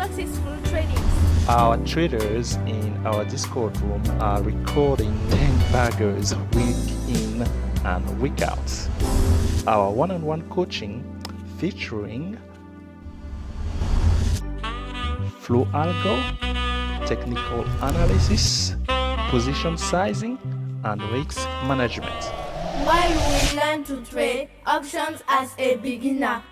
successful trading. Our traders in our Discord room are recording 10 baggers week in and week out. Our one-on-one coaching featuring FlowAlgo, technical analysis, position sizing, and risk management. While we learn to trade options as a beginner.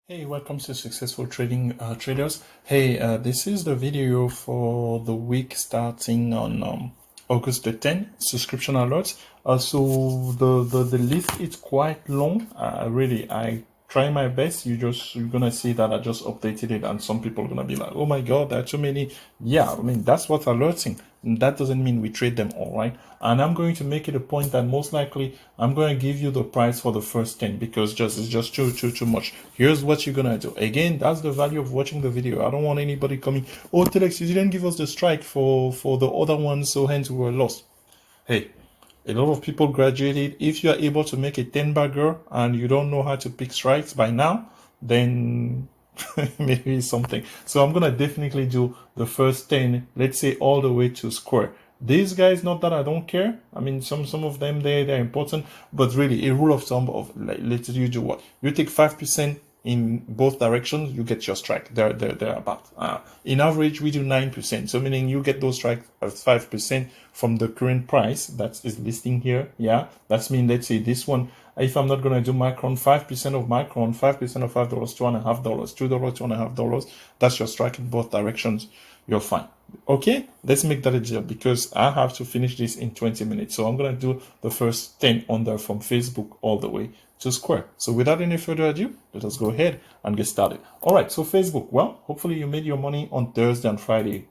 Hey, welcome to Successful Trading Traders. Hey, this is the video for the week starting on August the 10th, subscription alerts. So the list is quite long. I try my best. You're gonna see that I just updated it, and some people are gonna be like, oh my god, there are too many. Yeah, I mean, that's what's alerting. And that doesn't mean we trade them all, right? And I'm going to make it a point that most likely I'm going to give you the price for the first 10 because it's just too much. Here's what you're gonna do. Again, that's the value of watching the video. I don't want anybody coming, oh Telex, you didn't give us the strike for the other ones, so hence we were lost. Hey, a lot of people graduated. If you are able to make a 10 bagger and you don't know how to pick strikes by now, then maybe something. So I'm gonna definitely do the first 10, let's say all the way to square. These guys, not that I don't care. I mean, some of them they're important, but really a rule of thumb of like, let's you do what? You take 5% in both directions, you get your strike. They're about. In average, we do 9%. So meaning you get those strikes at 5% from the current price that is listing here. Yeah, that's mean let's say this one. If I'm not gonna do Micron, 5% of Micron, 5% of $5, $2.50, $2, $2.50. That's your strike in both directions. You're fine. Okay, let's make that a deal because I have to finish this in 20 minutes. So I'm gonna do the first 10 on there from Facebook all the way to square. So without any further ado, let us go ahead and get started. All right, so Facebook, well, hopefully you made your money on Thursday and Friday.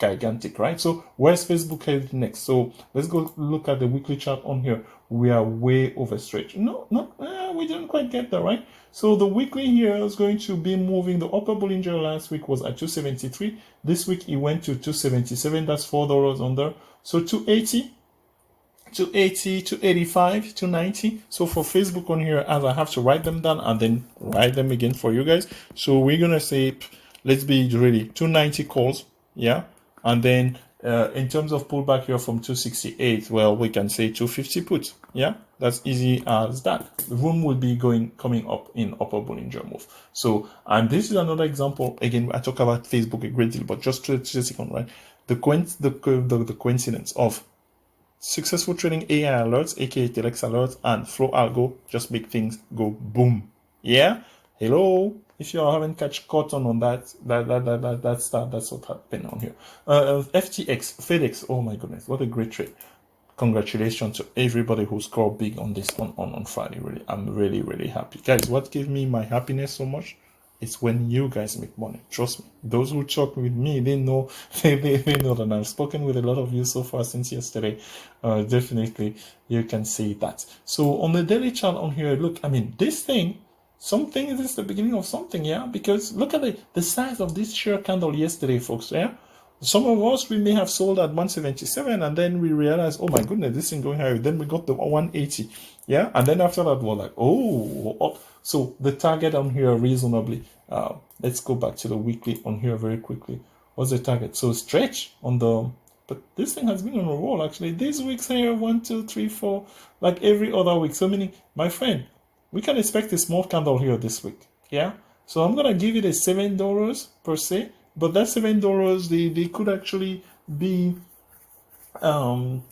Gigantic, right? So where's Facebook headed next? So let's go look at the weekly chart on here. We are way overstretched. We didn't quite get there, right? So the weekly here is going to be moving. The upper Bollinger last week was at 273. This week it went to 277. That's $4 under. So 280. 280, 285, 290. So for Facebook on here, as I have to write them down and then write them again for you guys. So we're gonna say, let's be ready, 290 calls, yeah. And then in terms of pullback here from 268, well, we can say 250 put, yeah. That's easy as that. The room will be coming up in upper Bollinger move. So, and this is another example. Again, I talk about Facebook a great deal, but just to a second, right? The coincidence of successful trading AI alerts, aka Telex alerts, and FlowAlgo just make things go boom. Yeah. Hello. If you haven't caught on that, that's what happened on here. FTX, FedEx. Oh my goodness, what a great trade! Congratulations to everybody who scored big on this on Friday. Really, I'm really happy, guys. What gave me my happiness so much? It's when you guys make money. Trust me. Those who talk with me, they know they know that I've spoken with a lot of you so far since yesterday. Definitely, you can see that. So on the daily chart on here, look. I mean, this thing. Something is this the beginning of something, yeah? Because look at the size of this share candle yesterday, folks, yeah? Some of us, we may have sold at 177 and then we realized, oh my goodness, this thing going higher. Then we got the 180, yeah? And then after that, we're like, oh. So the target on here reasonably, let's go back to the weekly on here very quickly. What's the target? So stretch on the, but this thing has been on a roll actually. These weeks here, 1, 2, 3, 4, like every other week. So meaning, my friend, we can expect a small candle here this week, yeah? So I'm going to give it a $7 per se, but that $7, they could actually be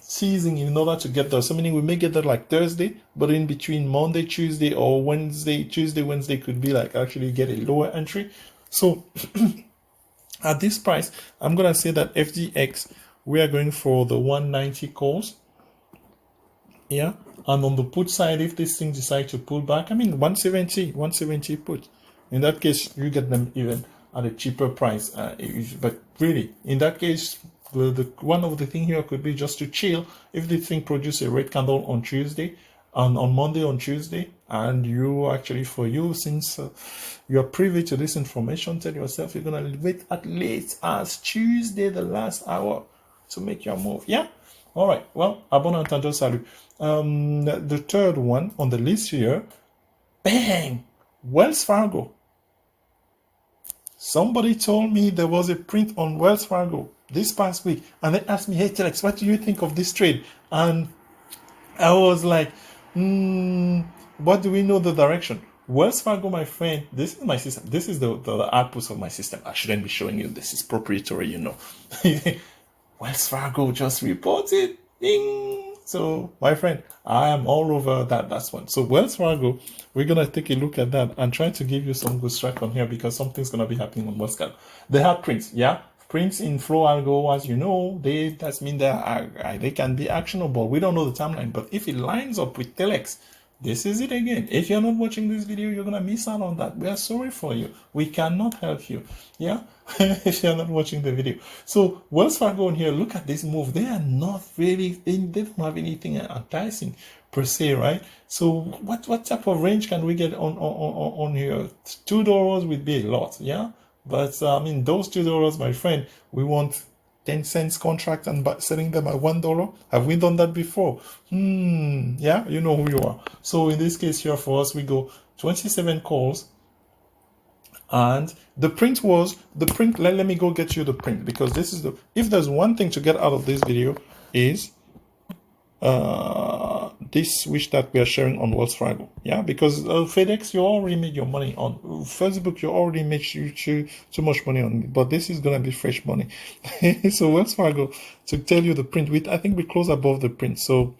seizing in order to get there. So meaning we may get there like Thursday, but in between Monday, Tuesday, or Wednesday, Tuesday, Wednesday could be like actually get a lower entry. So at this price, I'm going to say that FDX, we are going for the 190 calls, yeah? And on the put side, if this thing decides to pull back, I mean, 170 put. In that case, you get them even at a cheaper price. But really, in that case, the one of the thing here could be just to chill. If the thing produces a red candle on Tuesday, and on Monday, on Tuesday, and you actually, for you, since you are privy to this information, tell yourself you're going to wait at least as Tuesday, the last hour, to make your move. Yeah? All right. Well, abonnent and salut. The third one on the list here, bang, Wells Fargo. Somebody told me there was a print on Wells Fargo this past week, and they asked me, hey Telex, what do you think of this trade? And I was like, what do we know the direction? Wells Fargo, my friend, this is my system. This is the outputs of my system. I shouldn't be showing you. This is proprietary, you know. Wells Fargo just reported. Ding. So, my friend, I am all over that. That's one. So, Wells Fargo, we're going to take a look at that and try to give you some good strike on here because something's going to be happening on Wells Fargo. They have prints, yeah? Prints in FlowAlgo, as you know, that means they can be actionable. We don't know the timeline, but if it lines up with Telex, this is it again. If you're not watching this video, you're gonna miss out on that. We are sorry for you. We cannot help you. Yeah, if you're not watching the video. So Wells Fargo on here, look at this move. They are not really. They don't have anything enticing per se, right? So what type of range can we get on here? $2 would be a lot. Yeah. But I mean, those $2, my friend, we want 10 cents contract and selling them at $1. Have we done that before? Yeah, you know who you are. So in this case here for us, we go 27 calls. And the print was the print. Let me go get you the print, because this is if there's one thing to get out of this video is this switch that we are sharing on Wells Fargo. Yeah, because FedEx, you already made your money on. Facebook, you already made too much money on it, but this is gonna be fresh money. So Wells Fargo, to tell you the print, I think we close above the print. So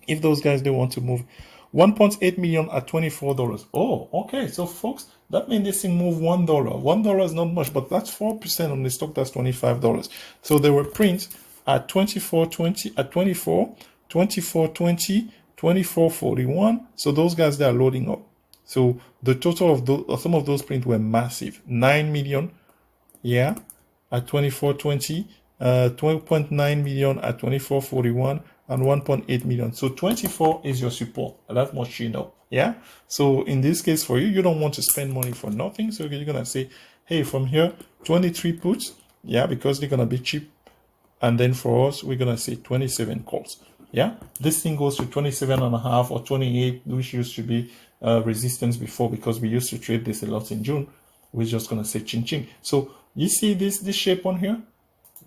if those guys, they want to move 1.8 million at $24. Oh, okay. So folks, that means this thing move $1. $1 is not much, but that's 4% on the stock. That's $25. So there were prints at 24.20, at 24, 24.20, 24.41. So those guys, they are loading up. So the total of those, some of those prints were massive. 9 million, yeah, at 24.20, 12.9 million at 24.41, and 1.8 million. So 24 is your support. That much you know. Yeah. So in this case for you, you don't want to spend money for nothing. So you're gonna say, hey, from here, 23 puts, yeah, because they're gonna be cheap. And then for us, we're gonna say 27 calls. Yeah, this thing goes to 27.5 or 28, which used to be resistance before, because we used to trade this a lot in June. We're just gonna say ching ching. So you see this shape on here?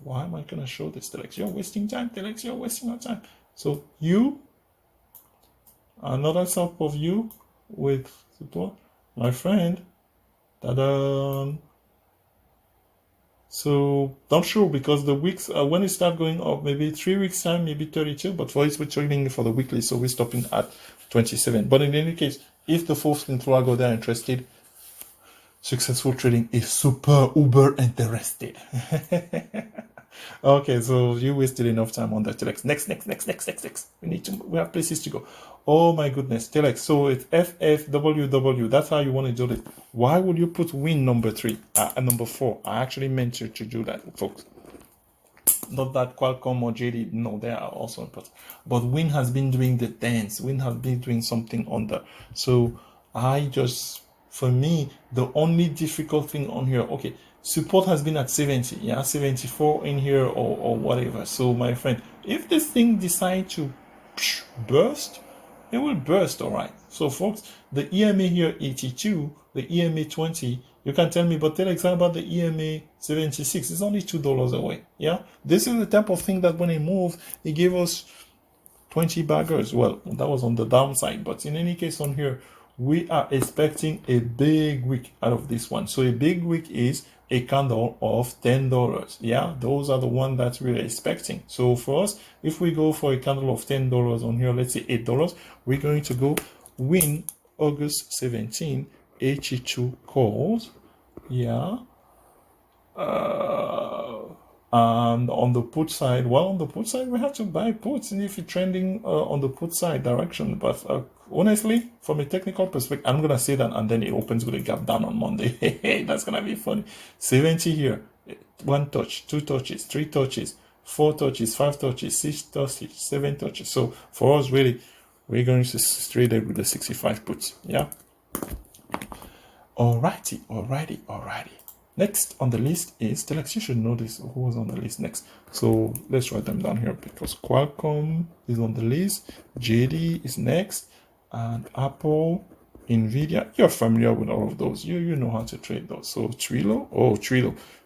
Why am I gonna show this, Telex? You're wasting time, Telex. You're wasting our time. So you, another sub of you with support, my friend. Ta-da! So not sure, because the weeks when it start going up, maybe 3 weeks time, maybe 32. But for us, we're trading for the weekly, so we're stopping at 27. But in any case, if the folks in FlowAlgo, they're interested, successful trading is super uber interested. Okay, so you wasted enough time on that, Telex. Next. We have places to go. Oh my goodness, Telex. So it's FFWW. That's how you want to do it. Why would you put win number 3 and number 4? I actually meant you to do that, folks. Not that Qualcomm or JD, no, they are also important. But Win has been doing the dance. Win has been doing something on that. So for me, the only difficult thing on here, okay, support has been at 70, yeah, 74 in here or whatever. So my friend, if this thing decides to burst, it will burst, all right. So folks, the EMA here 82, the EMA 20, you can tell me, but Telex, how about the EMA 76? It's only $2 away. Yeah, this is the type of thing that when it moves, it gave us 20 baggers. Well, that was on the downside, but in any case on here, we are expecting a big week out of this one. So a big week is a candle of $10. Yeah, those are the one that we're expecting. So for us, if we go for a candle of $10 on here, let's say $8, we're going to go win August 17, 82 calls. Yeah. And on the put side, well, on the put side, we have to buy puts, and if you're trending on the put side direction. But honestly, from a technical perspective, I'm gonna say that, and then it opens with a gap down on Monday. That's gonna be funny. 70 here, 1 touch, 2 touches, 3 touches, 4 touches, 5 touches, 6 touches, 7 touches. So for us, really, we're going to trade it with the 65 puts. Yeah. Alrighty. Next on the list is Telex. You should know this. Who was on the list next? So let's write them down here, because Qualcomm is on the list, JD is next, and Apple Nvidia, you're familiar with all of those. You know how to trade those. So Twilio,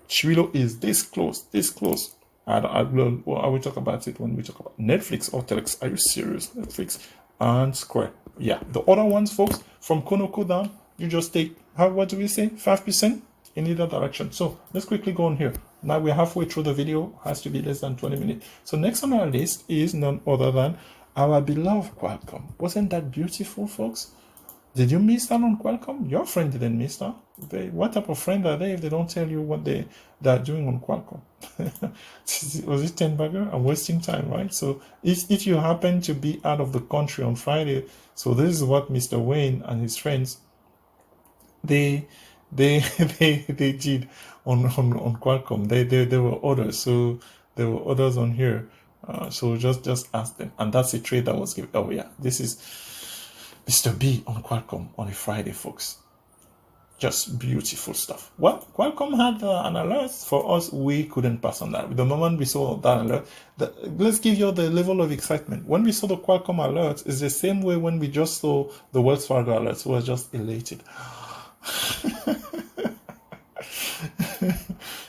Twilio is this close, this close. I will talk about it when we talk about Netflix or Telex. Are you serious? Netflix and Square. Yeah, the other ones, folks, from Konoko down, you just take, what do we say, 5% in either direction. So let's quickly go on here. Now we're halfway through the video, has to be less than 20 minutes. So next on our list is none other than our beloved Qualcomm. Wasn't that beautiful, folks? Did you miss out on Qualcomm? Your friend didn't miss out. What type of friend are they if they don't tell you what they're doing on Qualcomm? Was it 10 bagger? I'm wasting time, right? So if you happen to be out of the country on Friday, so this is what Mr. Wayne and his friends they did on Qualcomm. There were orders, so there were orders on here. So just ask them, and that's a trade that was given. Oh yeah, this is Mr. B on Qualcomm on a Friday, folks. Just beautiful stuff. Well, Qualcomm had an alert for us. We couldn't pass on that. The moment we saw that alert, let's give you the level of excitement. When we saw the Qualcomm alert, it's the same way when we just saw the Wells Fargo alert. We were just elated.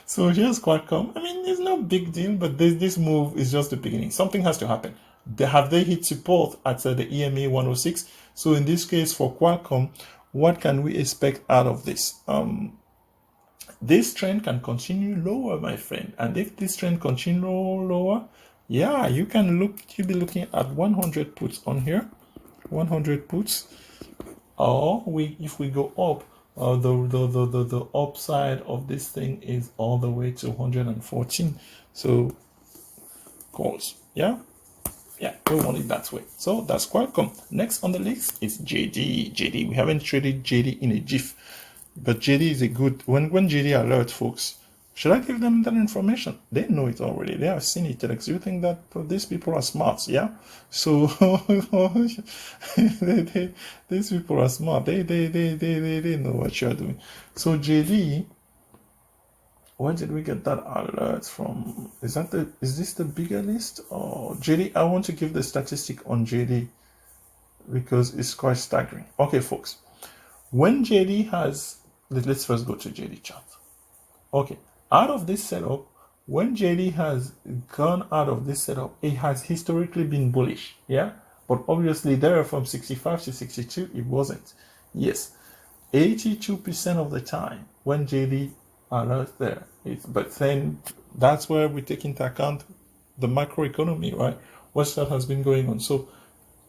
So here's Qualcomm. I mean, it's no big deal, but this move is just the beginning. Something has to happen. Have they hit support at the EMA 106? So in this case, for Qualcomm, what can we expect out of this? This trend can continue lower, my friend. And if this trend continue lower, yeah, you'll be looking at 100 puts on here, 100 puts. Or if we go up, the upside of this thing is all the way to 114. So calls, yeah, we want it that way. So that's Qualcomm. Next on the list is JD. We haven't traded JD in a jiff, but JD is a good when JD alerts, folks. Should I give them that information? They know it already. They have seen it. Do you think that these people are smart? Yeah. So these people are smart. They know what you're doing. So JD, where did we get that alert from? Is this the bigger list or JD? I want to give the statistic on JD because it's quite staggering. Okay, folks. When JD has, let's first go to JD chart. Okay. Out of this setup, when JD has gone out of this setup, it has historically been bullish, yeah? But obviously there from 65 to 62, it wasn't. Yes, 82% of the time when JD alerts there, but then that's where we take into account the macroeconomy, right? What that has been going on. So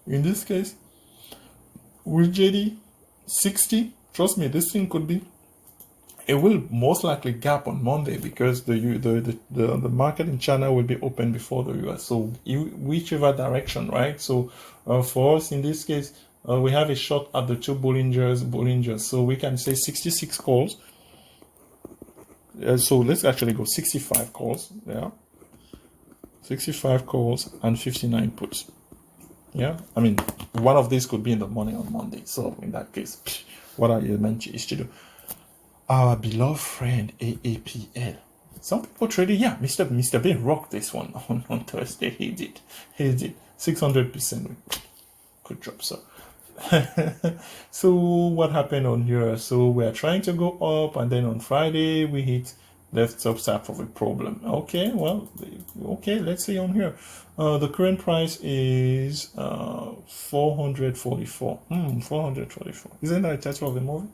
in this case, with JD 60, trust me, this thing could be, it will most likely gap on Monday because the market in China will be open before the US. So whichever direction, right? So for us in this case, we have a shot at the two Bollingers. So we can say 66 calls. So let's actually go 65 calls. Yeah, 65 calls and 59 puts. Yeah, I mean, one of these could be in the money on Monday. So in that case, what are you meant to do? Our beloved friend AAPL. Some people traded, yeah, Mr. B rocked this one on Thursday. He did 600%. Good job, sir. So what happened on here? So we are trying to go up, and then on Friday we hit left subsap of a problem. Okay, well, okay, let's see on here. The current price is 444. 444. Isn't that the title of the movie?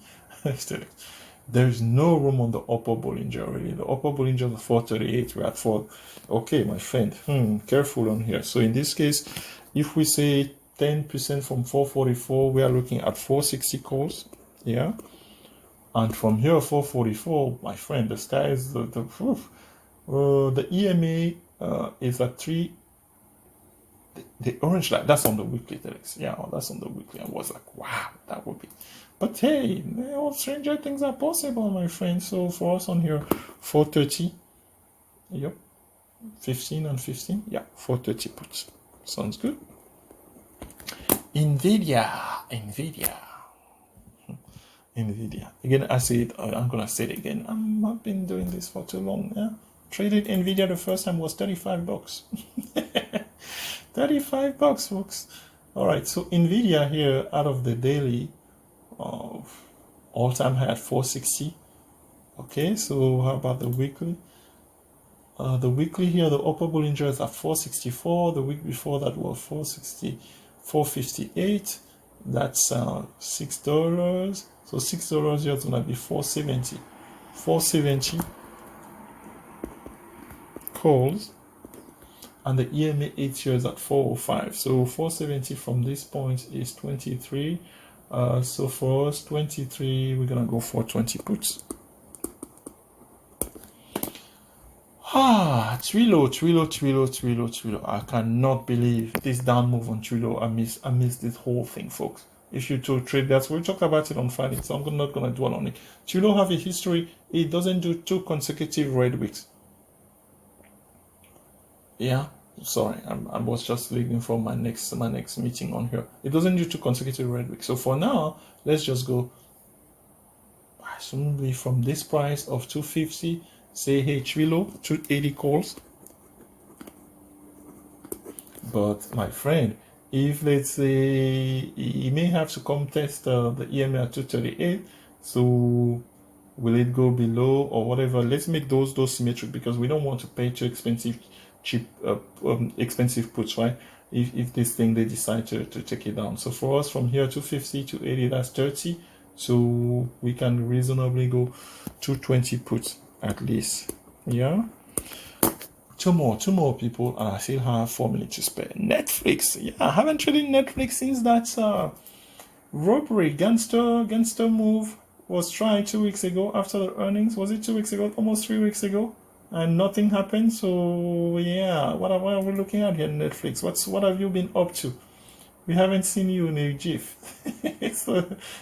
There's no room on the upper Bollinger, really. The upper Bollinger, the 438, we're at 4. Okay, my friend, careful on here. So in this case, if we say 10% from 444, we are looking at 460 calls, yeah? And from here, 444, my friend, the sky is the EMA is at 3. The orange line, that's on the weekly, Telex. Yeah, that's on the weekly. I was like, wow, that would be. But hey, all stranger things are possible, my friend. So for us on here, 430. Yep. 15 and 15. Yeah, 430 puts. Sounds good. Nvidia. Again, I say it, I'm going to say it again. I've been doing this for too long. Yeah. Traded Nvidia the first time was $35. $35, folks. All right, so Nvidia here out of the daily, all-time high at 460. Okay, so how about the weekly? The weekly here, the upper Bollinger is at 464. The week before that was 458. That's $6. So $6 here is gonna be 470. 470 calls, and the EMA 8 years at 405. So 470 from this point is 23. So for us, 23, we're gonna go for 20 puts. Twillo. I cannot believe this down move on Twillo. I miss this whole thing, folks. If you to trade that, we talked about it on Friday, so I'm not gonna dwell on it. Twillo have a history. It doesn't do 2 consecutive red weeks. Yeah, sorry, I was just waiting for my next meeting on here. It doesn't do 2 consecutive red weeks. So for now, let's just go. Assumably from this price of 250. Say, hey, Twillo, 280 calls. But my friend, if let's say he may have to come test the EMA at 238, so will it go below or whatever? Let's make those symmetric, because we don't want to pay too expensive puts, right? If this thing they decide to take it down. So for us from here 250 to 80, that's 30. So we can reasonably go 220 puts at least. Yeah. Two more people, and I still have 4 minutes to spare. Netflix. Yeah, I haven't traded Netflix since that robbery gangster move was tried 2 weeks ago after the earnings. Was it 2 weeks ago? Almost 3 weeks ago, and nothing happened. So yeah, what are we looking at here, Netflix? What have you been up to? We haven't seen you in a GIF. So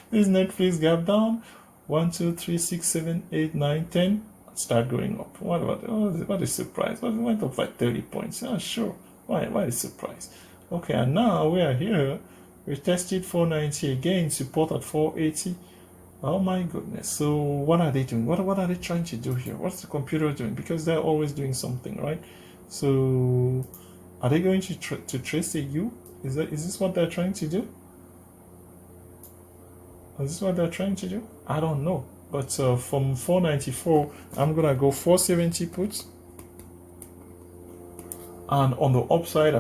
this Netflix gap down. 1, 2, 3, 6, 7, 8, 9, 10. Start going up. What is surprise? What went up by 30 points? Yeah, sure. Why is surprise? Okay, and now we are here. We tested 490 again, support at 480. Oh my goodness. So what are they doing? What are they trying to do here? What's the computer doing? Because they're always doing something, right? So are they going to trace a U? Is this what they're trying to do? Is this what they're trying to do? I don't know. But from 494, I'm gonna go 470 puts. And on the upside,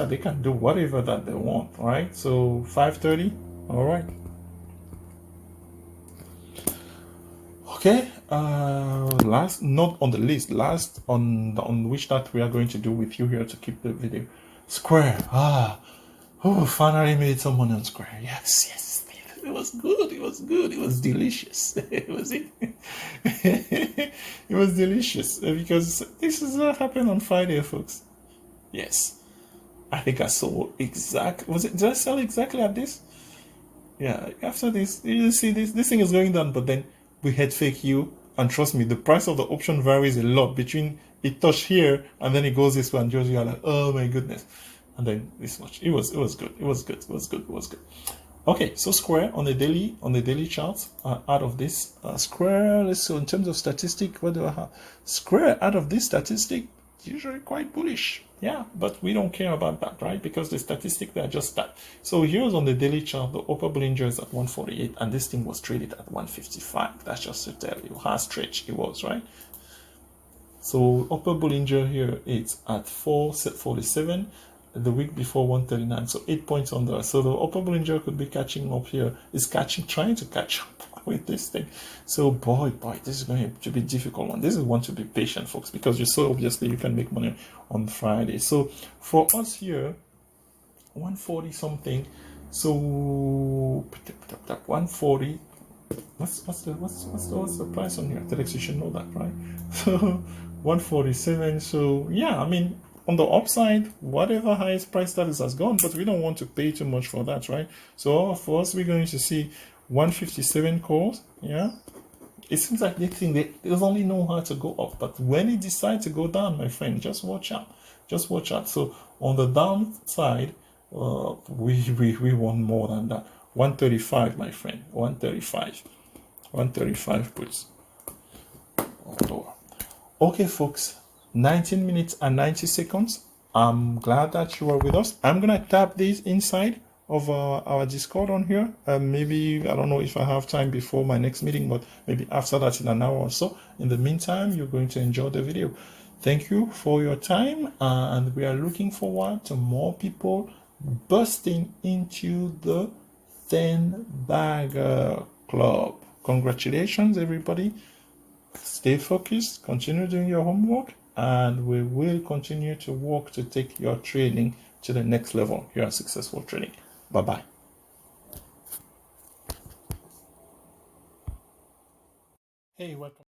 they can do whatever that they want, right? So 530, all right. Okay, last, not on the list, last on which that we are going to do with you here to keep the video. Square, finally made some money on Square. Yes. It was good. It was delicious. It was delicious because this is what happened on Friday, folks. Yes, I think I sold did I sell exactly at this? Yeah, after this, you see this thing is going down, but then we had fake U, and trust me, the price of the option varies a lot between it touched here and then it goes this way, and just you're like, oh my goodness, and then this much. It was good. Okay, so Square on the daily chart, out of this Square, let's see, in terms of statistic, what do I have? Square out of this statistic, usually quite bullish. Yeah, but we don't care about that, right? Because the statistic, they're just that. So here's on the daily chart, the upper Bollinger is at 148, and this thing was traded at 155. That's just to tell you how stretched it was, right? So upper Bollinger here, it's at 447. The week before 139, so 8 points on there. So the upper Bollinger could be catching up here. It's trying to catch up with this thing. So boy, this is going to be a difficult one. This is one to be patient, folks, because you saw obviously you can make money on Friday. So for us here, 140 something. So 140. What's the price on here? Telex, you should know that, right? So 147. So yeah, on the upside, whatever highest price that is has gone, but we don't want to pay too much for that, right? So for us, we're going to see 157 calls. Yeah, it seems like they only know how to go up, but when it decides to go down, my friend, just watch out. So on the downside, we want more than that. 135, my friend. 135 puts. Okay, folks. 19 minutes and 90 seconds. I'm glad that you are with us. I'm gonna tap this inside of our Discord on here. Maybe, I don't know if I have time before my next meeting, but maybe after that in an hour or so. In the meantime, you're going to enjoy the video. Thank you for your time, and we are looking forward to more people busting into the 10 bagger club. Congratulations, everybody. Stay focused, continue doing your homework, and we will continue to work to take your trading to the next level here at Successful Trading. Bye bye. Hey, welcome.